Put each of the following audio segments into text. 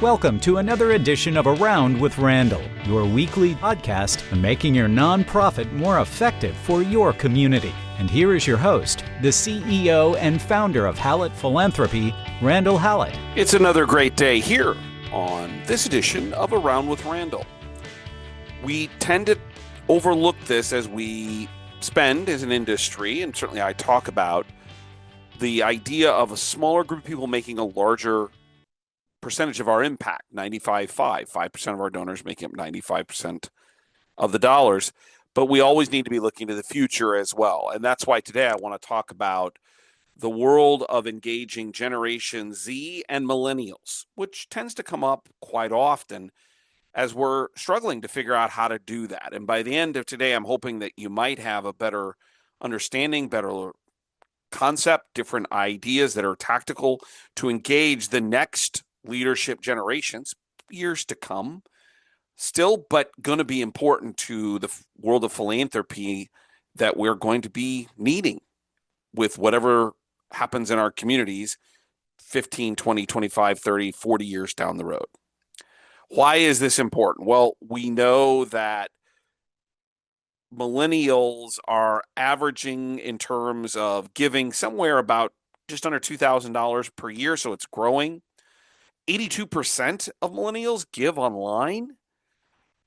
Welcome to another edition of Around with Randall, your weekly podcast on making your nonprofit more effective for your community. And here is your host, the CEO and founder of Hallett Philanthropy, Randall Hallett. It's another great day here on this edition of Around with Randall. We tend to overlook this as we spend as an industry, and certainly I talk about the idea of a smaller group of people making a larger percentage of our impact, 5% of our donors making up 95% of the dollars. But we always need to be looking to the future as well. And that's why today I want to talk about the world of engaging Generation Z and Millennials, which tends to come up quite often as we're struggling to figure out how to do that. And by the end of today, I'm hoping that you might have a better understanding, better concept, different ideas that are tactical to engage the next leadership generations, years to come, still, but going to be important to the world of philanthropy that we're going to be needing with whatever happens in our communities 15, 20, 25, 30, 40 years down the road. Why is this important? Well, we know that millennials are averaging in terms of giving somewhere about just under $2,000 per year, so it's growing. 82% of millennials give online.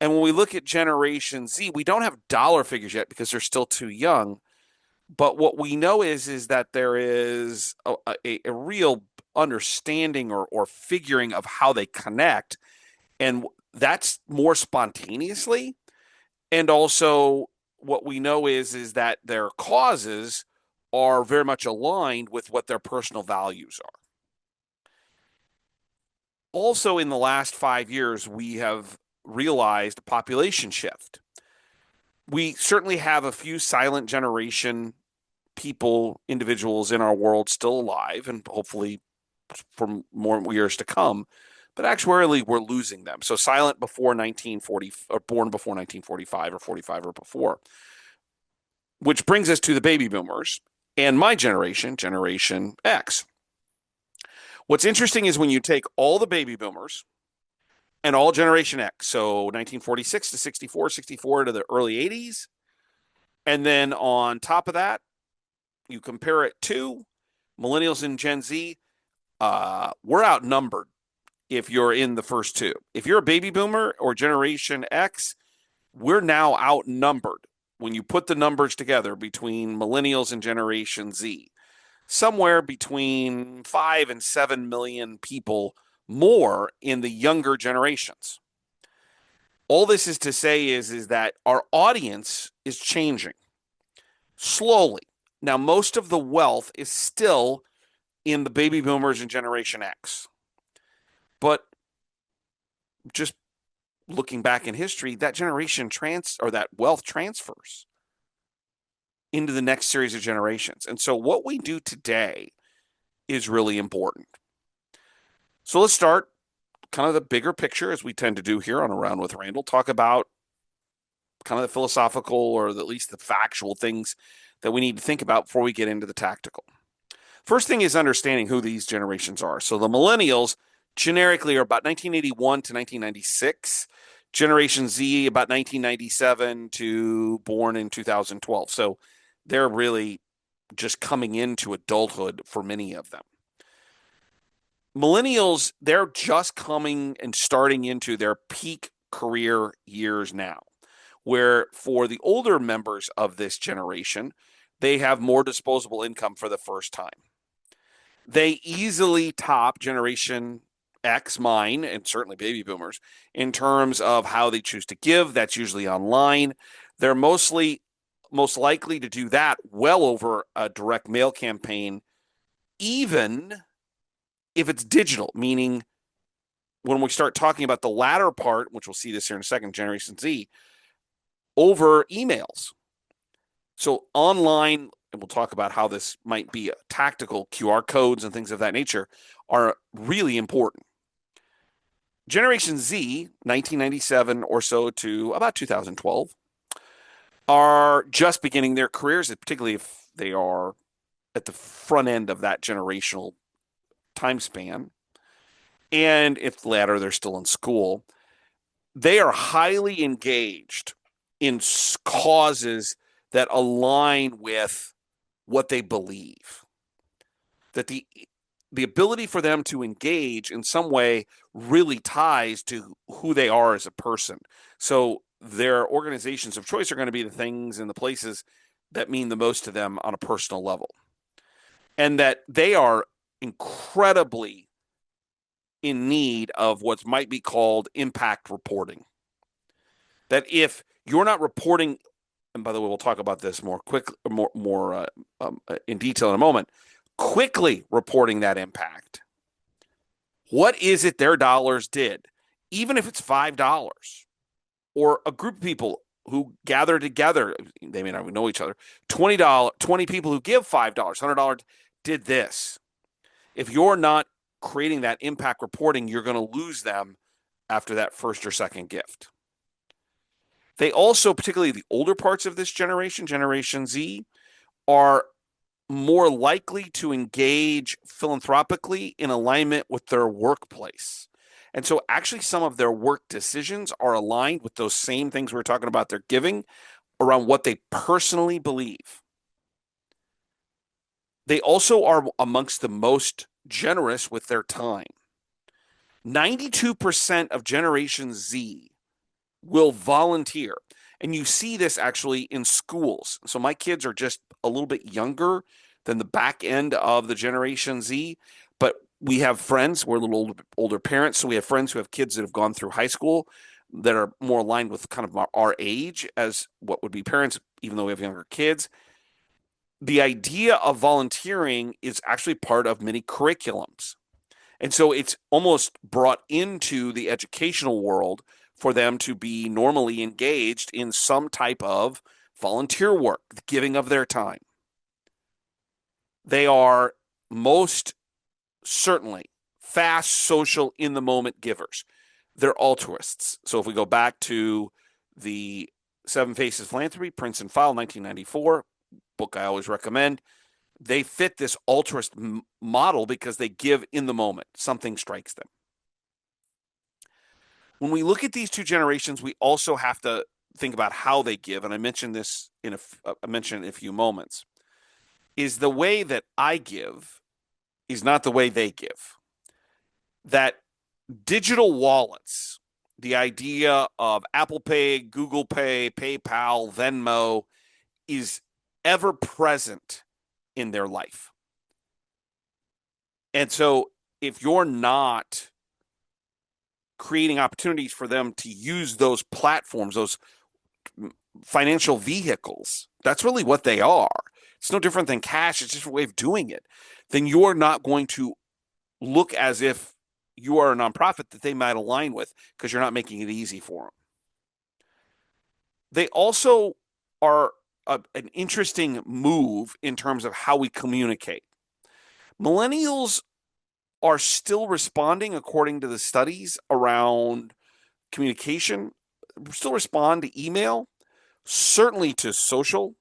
And when we look at Generation Z, we don't have dollar figures yet because they're still too young. But what we know is that there is a real understanding or figuring of how they connect. And that's more spontaneously. And also what we know is that their causes are very much aligned with what their personal values are. Also, in the last 5 years, we have realized a population shift. We certainly have a few silent generation people, individuals in our world still alive, and hopefully for more years to come. But actually, we're losing them. So silent before 1940, or born before 1945 or 45 or before. Which brings us to the baby boomers and my generation, Generation X. What's interesting is when you take all the baby boomers and all Generation X, so 1946 to 64, 64 to the early 80s, and then on top of that, you compare it to Millennials and Gen Z, we're outnumbered if you're in the first two. If you're a baby boomer or Generation X, we're now outnumbered when you put the numbers together between Millennials and Generation Z. Somewhere between 5 and 7 million people more in the younger generations. All this is to say is that our audience is changing slowly. Now, most of the wealth is still in the baby boomers and Generation X. But just looking back in history, that that wealth transfers into the next series of generations. And so what we do today is really important. So let's start kind of the bigger picture, as we tend to do here on Around with Randall, talk about kind of the philosophical or at least the factual things that we need to think about before we get into the tactical. First thing is understanding who these generations are. So the millennials generically are about 1981 to 1996. Generation Z about 1997 to born in 2012. So they're really just coming into adulthood for many of them. Millennials, they're just coming and starting into their peak career years now, where for the older members of this generation, they have more disposable income for the first time. They easily top Generation X, mine, and certainly baby boomers, in terms of how they choose to give. That's usually online. They're most likely to do that well over a direct mail campaign, even if it's digital, meaning when we start talking about the latter part, which we'll see this here in a second, Generation Z, over emails. So online, and we'll talk about how this might be tactical, QR codes and things of that nature are really important. Generation Z, 1997 or so to about 2012, are just beginning their careers, particularly if they are at the front end of that generational time span. And if the latter, they're still in school. They are highly engaged in causes that align with what they believe. That the ability for them to engage in some way really ties to who they are as a person. So their organizations of choice are going to be the things and the places that mean the most to them on a personal level. And that they are incredibly in need of what might be called impact reporting. That if you're not reporting, and by the way, we'll talk about this more in detail in a moment, quickly reporting that impact. What is it their dollars did? Even if it's $5 or a group of people who gather together, they may not even know each other, $20, 20 people who give $5, $100 did this. If you're not creating that impact reporting, you're going to lose them after that first or second gift. They also, particularly the older parts of this generation, Generation Z, are more likely to engage philanthropically in alignment with their workplace. And so actually some of their work decisions are aligned with those same things we were talking about their giving around what they personally believe. They also are amongst the most generous with their time. 92% of Generation Z will volunteer. And you see this actually in schools. So my kids are just a little bit younger than the back end of the Generation Z, but we have friends, we're a little older parents, so we have friends who have kids that have gone through high school that are more aligned with kind of our age as what would be parents, even though we have younger kids. The idea of volunteering is actually part of many curriculums. And so it's almost brought into the educational world for them to be normally engaged in some type of volunteer work, the giving of their time. They are most certainly fast, social, in the moment givers. They're altruists. So if we go back to the Seven Faces Philanthropy, Prince and File, 1994, book I always recommend, they fit this altruist model because they give in the moment. Something strikes them. When we look at these two generations, we also have to think about how they give. And I mentioned this in a few moments. Is the way that I give is not the way they give. That digital wallets, the idea of Apple Pay, Google Pay, PayPal, Venmo, is ever present in their life. And so if you're not creating opportunities for them to use those platforms, those financial vehicles, that's really what they are. It's no different than cash. It's just a way of doing it. Then you're not going to look as if you are a nonprofit that they might align with because you're not making it easy for them. They also are an interesting move in terms of how we communicate. Millennials are still responding, according to the studies around communication, still respond to email, certainly to social,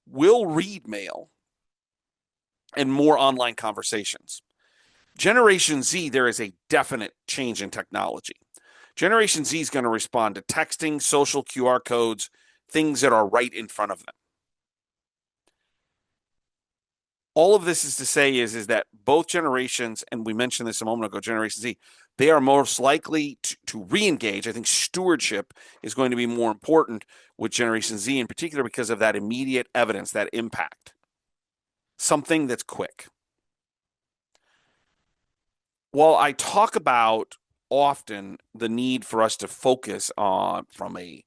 will read mail, and more online conversations. Generation Z, there is a definite change in technology. Generation Z is going to respond to texting, social QR codes, things that are right in front of them. All of this is to say is that both generations, and we mentioned this a moment ago, Generation Z, they are most likely to re-engage. I think stewardship is going to be more important with Generation Z in particular because of that immediate evidence, that impact. Something that's quick. While I talk about often the need for us to focus on from a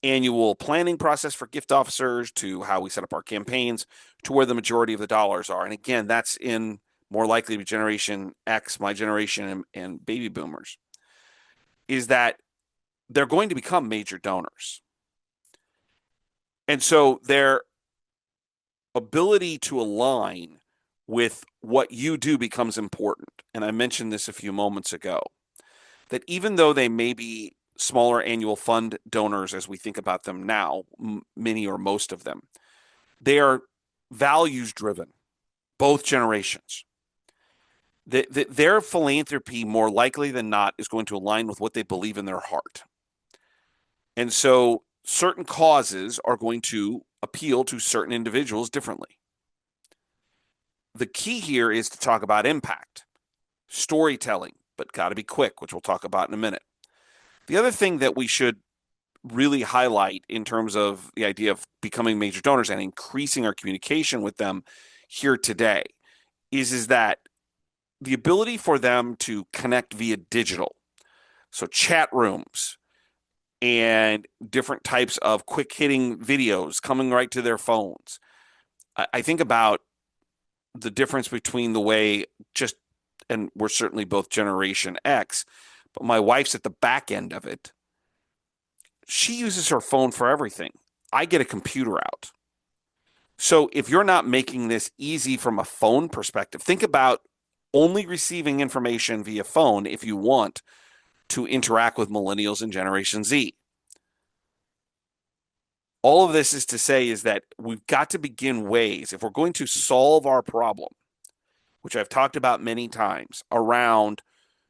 annual planning process for gift officers to how we set up our campaigns to where the majority of the dollars are. And again, that's in more likely to be Generation X, my generation, and baby boomers, is that they're going to become major donors. And so their ability to align with what you do becomes important. And I mentioned this a few moments ago, that even though they may be smaller annual fund donors as we think about them now, many or most of them, they are values driven, both generations. Their philanthropy, more likely than not, is going to align with what they believe in their heart. And so certain causes are going to appeal to certain individuals differently. The key here is to talk about impact, storytelling, but got to be quick, which we'll talk about in a minute. The other thing that we should really highlight in terms of the idea of becoming major donors and increasing our communication with them here today is that the ability for them to connect via digital, so chat rooms and different types of quick hitting videos coming right to their phones. I think about the difference between the way and we're certainly both Generation X, but my wife's at the back end of it. She uses her phone for everything. I get a computer out. So if you're not making this easy from a phone perspective, think about only receiving information via phone if you want to interact with Millennials and Generation Z. All of this is to say is that we've got to begin ways, if we're going to solve our problem, which I've talked about many times, around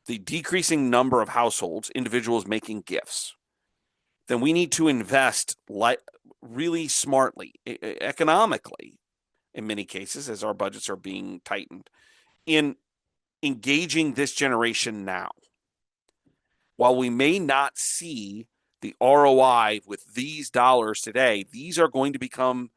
the decreasing number of households, individuals making gifts, then we need to invest really smartly, economically, in many cases, as our budgets are being tightened, in engaging this generation now. While we may not see the ROI with these dollars today, these are going to become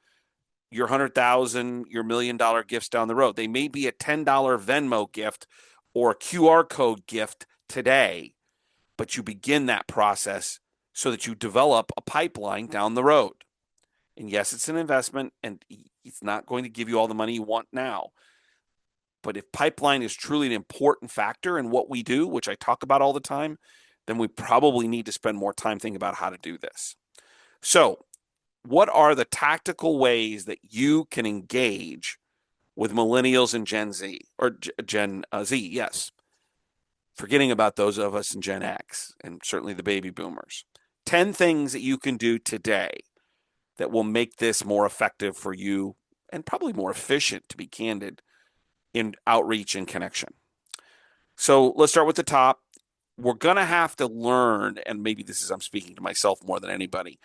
your $100,000, your $1 million gifts down the road. They may be a $10 Venmo gift or a QR code gift today, but you begin that process so that you develop a pipeline down the road. And yes, it's an investment, and it's not going to give you all the money you want now. But if pipeline is truly an important factor in what we do, which I talk about all the time, then we probably need to spend more time thinking about how to do this. So, what are the tactical ways that you can engage with Millennials and Gen Z, or Gen Z, yes. Forgetting about those of us in Gen X and certainly the baby boomers. 10 things that you can do today that will make this more effective for you and probably more efficient, to be candid, in outreach and connection. So let's start with the top. We're going to have to learn, and maybe I'm speaking to myself more than anybody,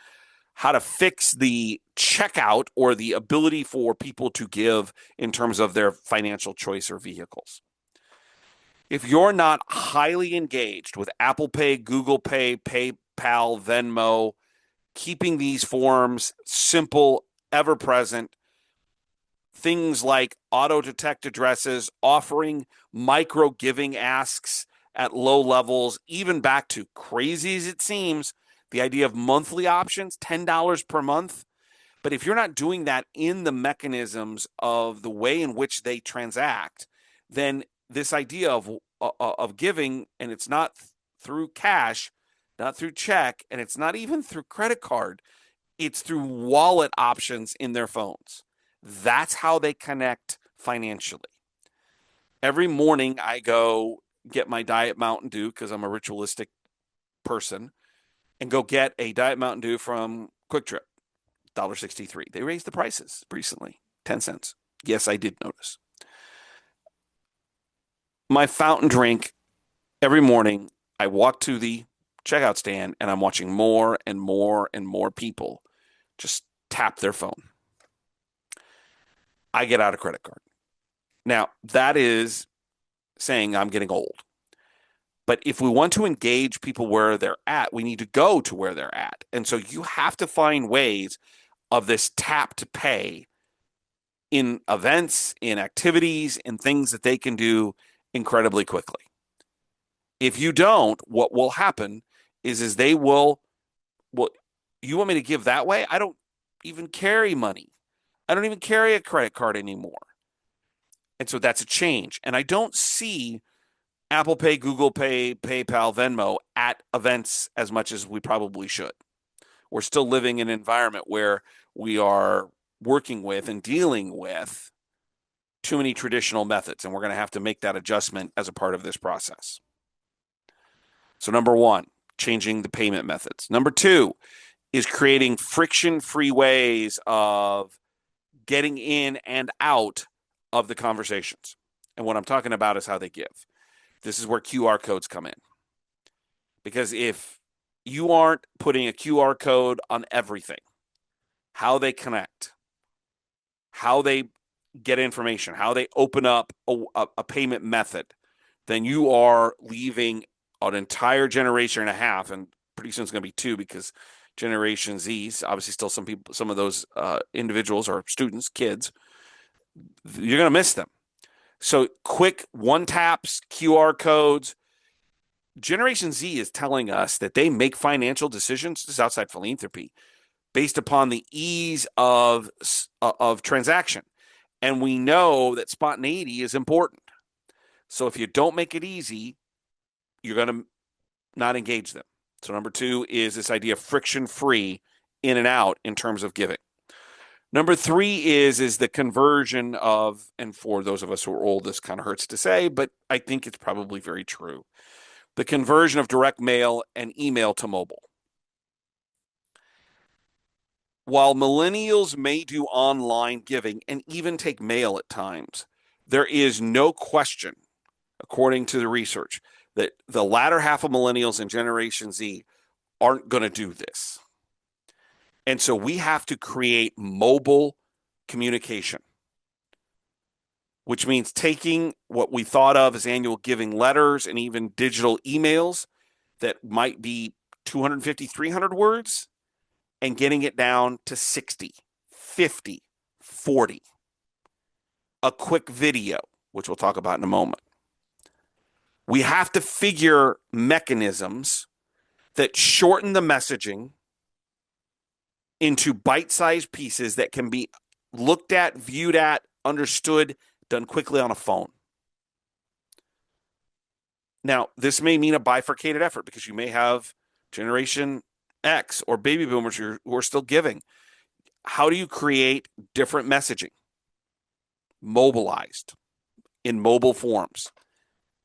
how to fix the checkout or the ability for people to give in terms of their financial choice or vehicles. If you're not highly engaged with Apple Pay, Google Pay, PayPal, Venmo, keeping these forms simple, ever present, things like auto detect addresses, offering micro giving asks at low levels, even back to, crazy as it seems, the idea of monthly options, $10 per month. But if you're not doing that in the mechanisms of the way in which they transact, then this idea of giving, and it's not through cash, not through check, and it's not even through credit card, it's through wallet options in their phones. That's how they connect financially. Every morning I go get my Diet Mountain Dew because I'm a ritualistic person, and go get a Diet Mountain Dew from Quick Trip, $1.63. They raised the prices recently, 10 cents. Yes, I did notice. My fountain drink, every morning I walk to the checkout stand and I'm watching more and more and more people just tap their phone. I get out a credit card. Now, that is saying I'm getting old. But if we want to engage people where they're at, we need to go to where they're at. And so you have to find ways of this tap to pay in events, in activities, in things that they can do incredibly quickly. If you don't, what will happen is they will, well, you want me to give that way? I don't even carry money. I don't even carry a credit card anymore. And so that's a change. And I don't see Apple Pay, Google Pay, PayPal, Venmo at events as much as we probably should. We're still living in an environment where we are working with and dealing with too many traditional methods, and we're going to have to make that adjustment as a part of this process. So number one, changing the payment methods. Number two is creating friction-free ways of getting in and out of the conversations. And what I'm talking about is how they give. This is where QR codes come in. Because if you aren't putting a QR code on everything, how they connect, how they get information, how they open up a payment method, then you are leaving an entire generation and a half, and pretty soon it's going to be two, because Generation Z's, obviously still some of those individuals or students, kids, you're going to miss them. So quick one taps, QR codes. Generation Z is telling us that they make financial decisions, this is outside philanthropy, based upon the ease of transaction. And we know that spontaneity is important. So if you don't make it easy, you're going to not engage them. So number 2 is this idea of friction-free in and out in terms of giving. Number 3 is the conversion of, and for those of us who are old, this kind of hurts to say, but I think it's probably very true, the conversion of direct mail and email to mobile. While millennials may do online giving and even take mail at times, there is no question, according to the research, that the latter half of millennials and Generation Z aren't going to do this. And so we have to create mobile communication, which means taking what we thought of as annual giving letters and even digital emails that might be 250, 300 words and getting it down to 60, 50, 40. A quick video, which we'll talk about in a moment. We have to figure mechanisms that shorten the messaging into bite-sized pieces that can be looked at, viewed at, understood, done quickly on a phone. Now, this may mean a bifurcated effort because you may have Generation X or baby boomers who are still giving. How do you create different messaging? Mobilized in mobile forms.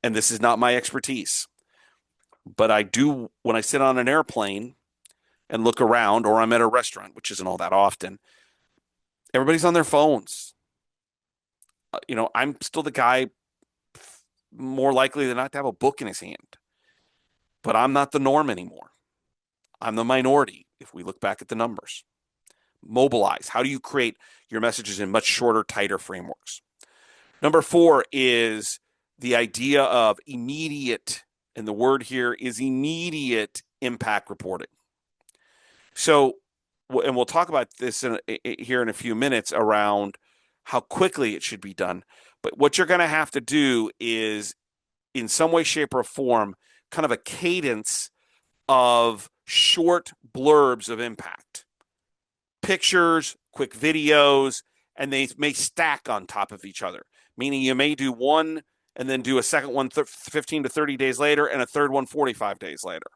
And this is not my expertise, but I do, when I sit on an airplane and look around, or I'm at a restaurant, which isn't all that often, everybody's on their phones. I'm still the guy more likely than not to have a book in his hand, but I'm not the norm anymore. I'm the minority if we look back at the numbers. Mobilize. How do you create your messages in much shorter, tighter frameworks? Number 4 is the idea of immediate, and the word here is immediate impact reporting. So, and we'll talk about this here in a few minutes around how quickly it should be done. But what you're going to have to do is, in some way, shape, or form, kind of a cadence of short blurbs of impact. Pictures, quick videos, and they may stack on top of each other, meaning you may do one and then do a second one 15 to 30 days later and a third one 45 days later.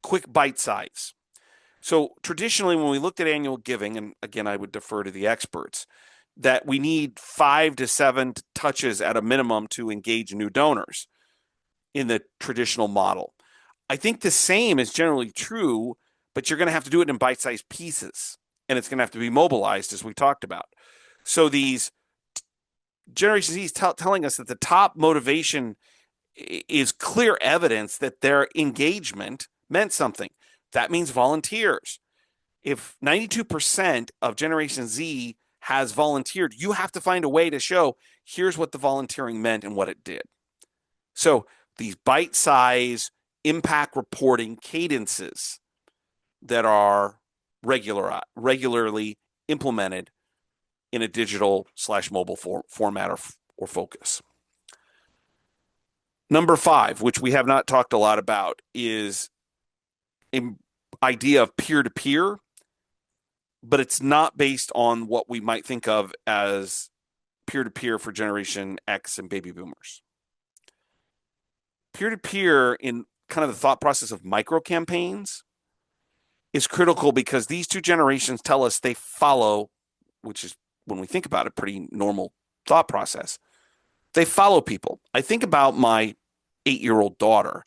Quick bite size. So traditionally, when we looked at annual giving, and again, I would defer to the experts, that we need 5 to 7 touches at a minimum to engage new donors in the traditional model. I think the same is generally true, but you're going to have to do it in bite-sized pieces, and it's going to have to be mobilized, as we talked about. So these Generation Z is telling us that the top motivation is clear evidence that their engagement meant something. That means volunteers. If 92% of Generation Z has volunteered, you have to find a way to show here's what the volunteering meant and what it did. So these bite-size impact reporting cadences that are regularly implemented in a digital/mobile format or focus. Number 5, which we have not talked a lot about, is an idea of peer-to-peer, but it's not based on what we might think of as peer-to-peer for Generation X and baby boomers. Peer-to-peer in kind of the thought process of micro campaigns is critical because these two generations tell us they follow, which is, when we think about it, pretty normal thought process. They follow people. I think about my 8-year-old daughter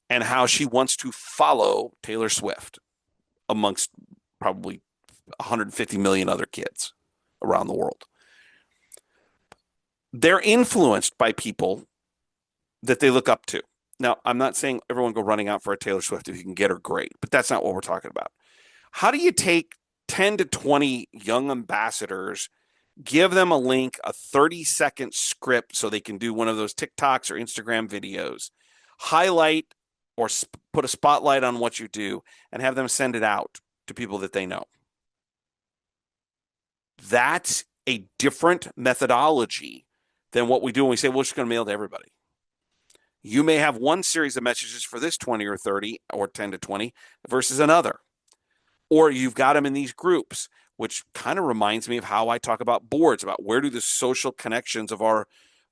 and how she wants to follow Taylor Swift amongst probably 150 million other kids around the world. They're influenced by people that they look up to. Now, I'm not saying everyone go running out for a Taylor Swift. If you can get her, great, but that's not what we're talking about. How do you take 10 to 20 young ambassadors, give them a link, a 30-second script so they can do one of those TikToks or Instagram videos, highlight or put a spotlight on what you do, and have them send it out to people that they know? That's a different methodology than what we do when we say, well, we're just going to mail to everybody. You may have one series of messages for this 20 or 30 or 10 to 20 versus another. Or you've got them in these groups, which kind of reminds me of how I talk about boards, about where do the social connections of our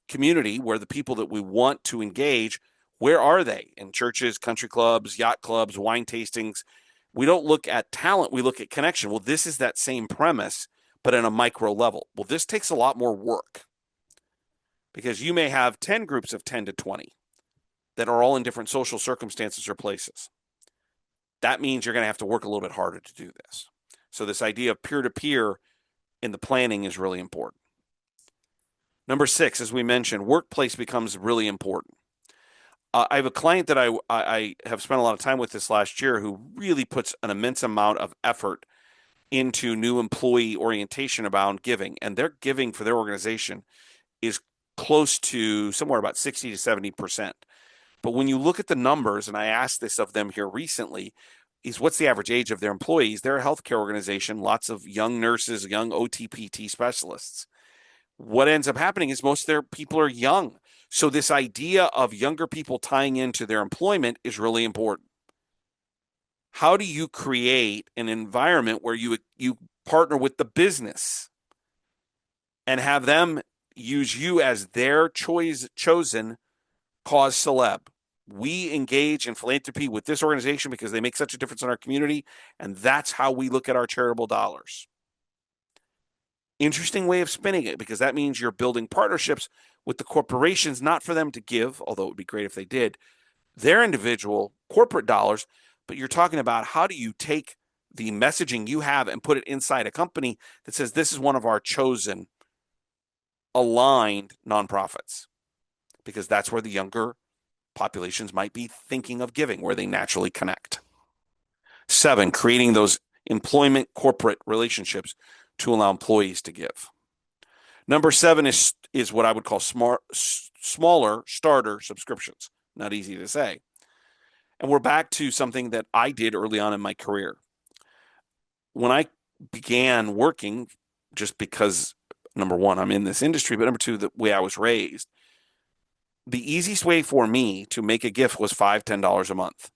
community, where the people that we want to engage, where are they? In churches, country clubs, yacht clubs, wine tastings. We don't look at talent, we look at connection. Well, this is that same premise, but in a micro level. Well, this takes a lot more work because you may have 10 groups of 10 to 20 that are all in different social circumstances or places. That means you're going to have to work a little bit harder to do this. So this idea of peer-to-peer in the planning is really important. Number 6, as we mentioned, workplace becomes really important. I have a client that I have spent a lot of time with this last year who really puts an immense amount of effort into new employee orientation around giving. And their giving for their organization is close to somewhere about 60 to 70%. But when you look at the numbers, and I asked this of them here recently, is what's the average age of their employees? They're a healthcare organization, lots of young nurses, young OTPT specialists. What ends up happening is most of their people are young. So this idea of younger people tying into their employment is really important. How do you create an environment where you partner with the business and have them use you as their chosen cause celeb? We engage in philanthropy with this organization because they make such a difference in our community, and that's how we look at our charitable dollars. Interesting way of spinning it, because that means you're building partnerships with the corporations, not for them to give, although it would be great if they did, their individual corporate dollars, but you're talking about how do you take the messaging you have and put it inside a company that says this is one of our chosen aligned nonprofits, because that's where the younger populations might be thinking of giving, where they naturally connect. 7, creating those employment corporate relationships to allow employees to give. Number 7 is what I would call smaller starter subscriptions. Not easy to say. And we're back to something that I did early on in my career. When I began working, just because, number 1, I'm in this industry, but number 2, the way I was raised, the easiest way for me to make a gift was $5, $10 a month.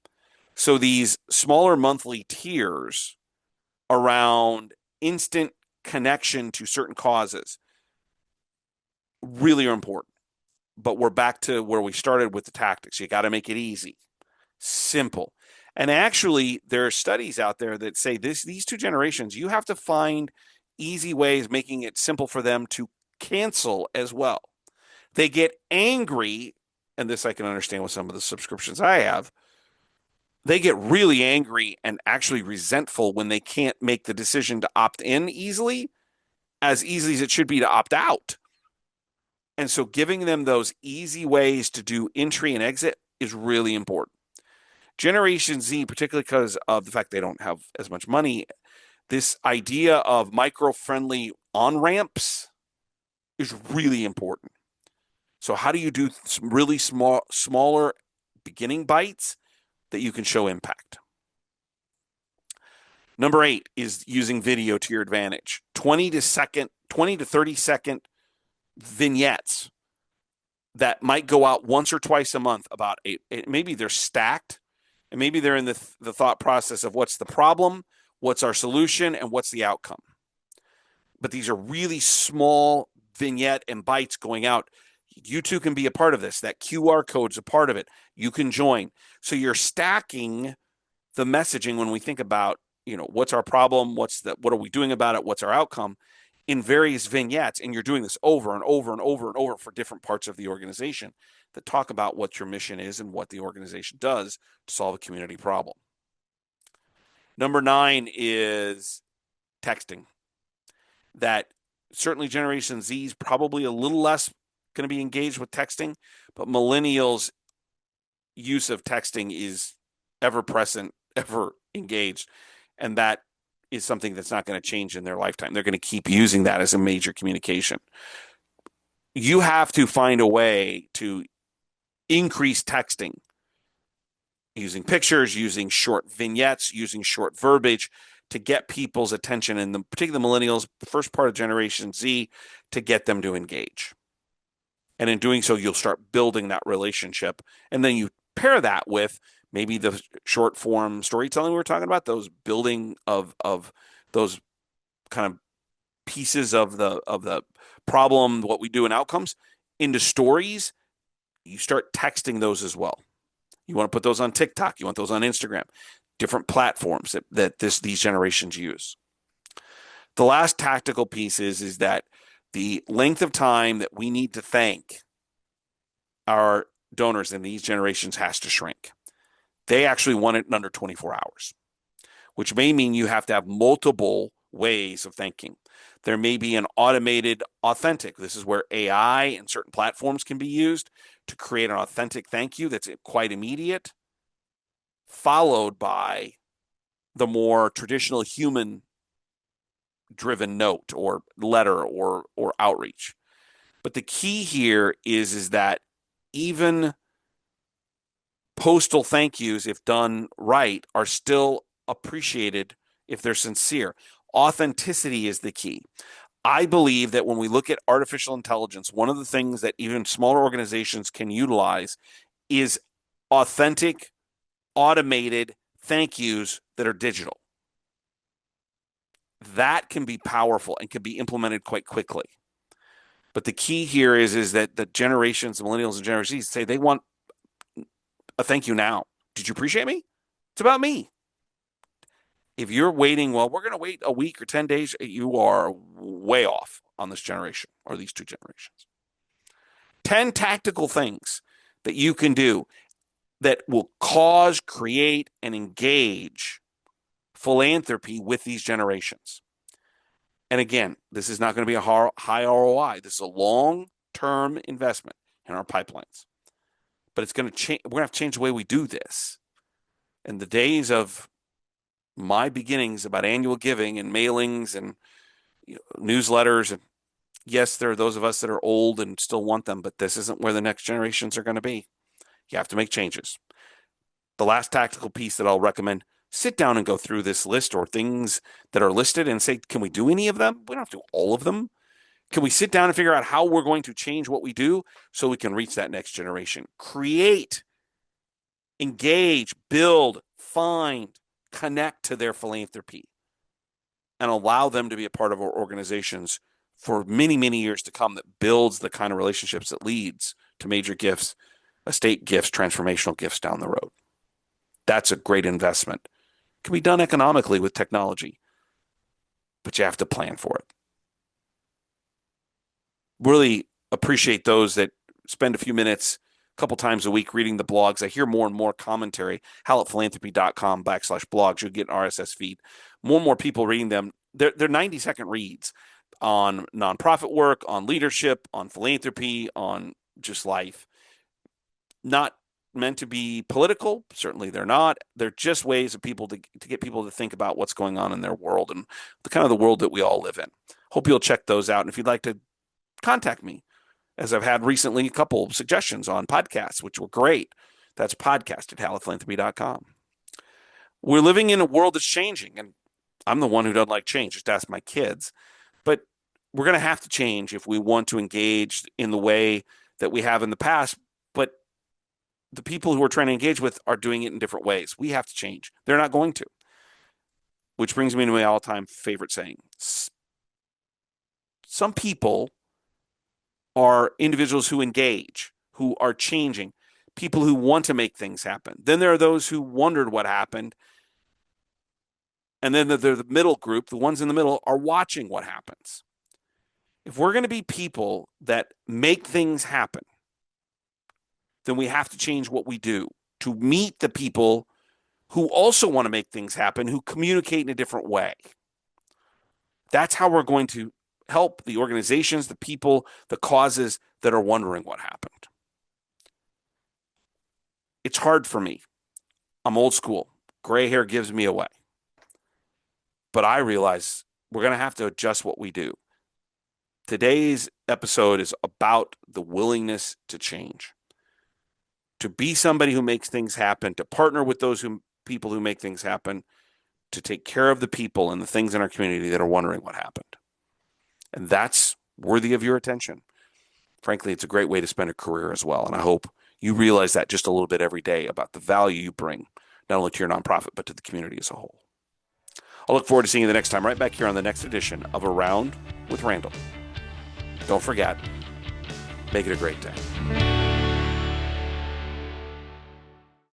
So these smaller monthly tiers around instant connection to certain causes really are important. But we're back to where we started with the tactics. You got to make it easy, simple. And actually, there are studies out there that say these two generations, you have to find easy ways, making it simple for them to cancel as well. They get angry, and this I can understand with some of the subscriptions I have. They get really angry and actually resentful when they can't make the decision to opt in easily as it should be to opt out. And so giving them those easy ways to do entry and exit is really important. Generation Z, particularly because of the fact they don't have as much money, this idea of micro-friendly on-ramps is really important. So how do you do some really smaller beginning bites that you can show impact? Number 8 is using video to your advantage. 20 to 30-second vignettes that might go out once or twice a month about maybe they're stacked, and maybe they're in the thought process of what's the problem, what's our solution, and what's the outcome. But these are really small vignette and bites going out. You too can be a part of this. That QR code's a part of it. You can join. So you're stacking the messaging when we think about, what's our problem? What are we doing about it? What's our outcome in various vignettes? And you're doing this over and over and over and over for different parts of the organization that talk about what your mission is and what the organization does to solve a community problem. Number 9 is texting. That certainly Generation Z is probably a little less going to be engaged with texting, but millennials' use of texting is ever present, ever engaged. And that is something that's not going to change in their lifetime. They're going to keep using that as a major communication. You have to find a way to increase texting using pictures, using short vignettes, using short verbiage to get people's attention, and particularly the millennials, first part of Generation Z, to get them to engage. And in doing so, you'll start building that relationship. And then you pair that with maybe the short form storytelling we were talking about, those building of those kind of pieces of the problem, what we do, and outcomes into stories. You start texting those as well. You want to put those on TikTok. You want those on Instagram, different platforms that these generations use. The last tactical piece is that the length of time that we need to thank our donors in these generations has to shrink. They actually want it in under 24 hours, which may mean you have to have multiple ways of thanking. There may be an automated authentic. This is where AI and certain platforms can be used to create an authentic thank you that's quite immediate, followed by the more traditional human driven note or letter or outreach. But the key here is that even postal thank yous, if done right, are still appreciated if they're sincere. Authenticity is the key. I believe that when we look at artificial intelligence, one of the things that even smaller organizations can utilize is authentic, automated thank yous that are digital. That can be powerful and can be implemented quite quickly. But the key here is that the generations, the millennials and Gen Z, say they want a thank you now. Did you appreciate me? It's about me. If you're waiting, well, we're going to wait a week or 10 days, you are way off on this generation or these two generations. 10 tactical things that you can do that will cause, create, and engage philanthropy with these generations. And again, this is not going to be a high ROI. This is a long-term investment in our pipelines. But it's going to change. We're going to have to change the way we do this. And the days of my beginnings about annual giving and mailings and newsletters, and yes, there are those of us that are old and still want them, but this isn't where the next generations are going to be. You have to make changes. The last tactical piece that I'll recommend, sit down and go through this list or things that are listed and say, can we do any of them? We don't have to do all of them. Can we sit down and figure out how we're going to change what we do so we can reach that next generation? Create, engage, build, find, connect to their philanthropy, and allow them to be a part of our organizations for many, many years to come, that builds the kind of relationships that leads to major gifts, estate gifts, transformational gifts down the road. That's a great investment. It can be done economically with technology, but you have to plan for it. Really appreciate those that spend a few minutes a couple times a week reading the blogs. I hear more and more commentary. hallettphilanthropy.com/blogs. You'll get an RSS feed. More and more people reading them. They're 90-second reads on nonprofit work, on leadership, on philanthropy, on just life. Not meant to be political. Certainly they're not. They're just ways of people to get people to think about what's going on in their world and the kind of the world that we all live in. Hope you'll check those out. And if you'd like to contact me, as I've had recently a couple of suggestions on podcasts, which were great. That's podcast@hallettphilanthropy.com. We're living in a world that's changing, and I'm the one who doesn't like change. Just ask my kids. But we're going to have to change if we want to engage in the way that we have in the past. But the people who we're trying to engage with are doing it in different ways. We have to change. They're not going to. Which brings me to my all-time favorite saying. Some people are individuals who engage, who are changing, people who want to make things happen. Then there are those who wondered what happened. And then the middle group, the ones in the middle, are watching what happens. If we're going to be people that make things happen, then we have to change what we do to meet the people who also want to make things happen, who communicate in a different way. That's how we're going to help the organizations, the people, the causes that are wondering what happened. It's hard for me. I'm old school. Gray hair gives me away. But I realize we're going to have to adjust what we do. Today's episode is about the willingness to change, to be somebody who makes things happen, to partner with those people who make things happen, to take care of the people and the things in our community that are wondering what happened. And that's worthy of your attention. Frankly, it's a great way to spend a career as well. And I hope you realize that just a little bit every day about the value you bring, not only to your nonprofit, but to the community as a whole. I'll look forward to seeing you the next time right back here on the next edition of Around with Randall. Don't forget, make it a great day.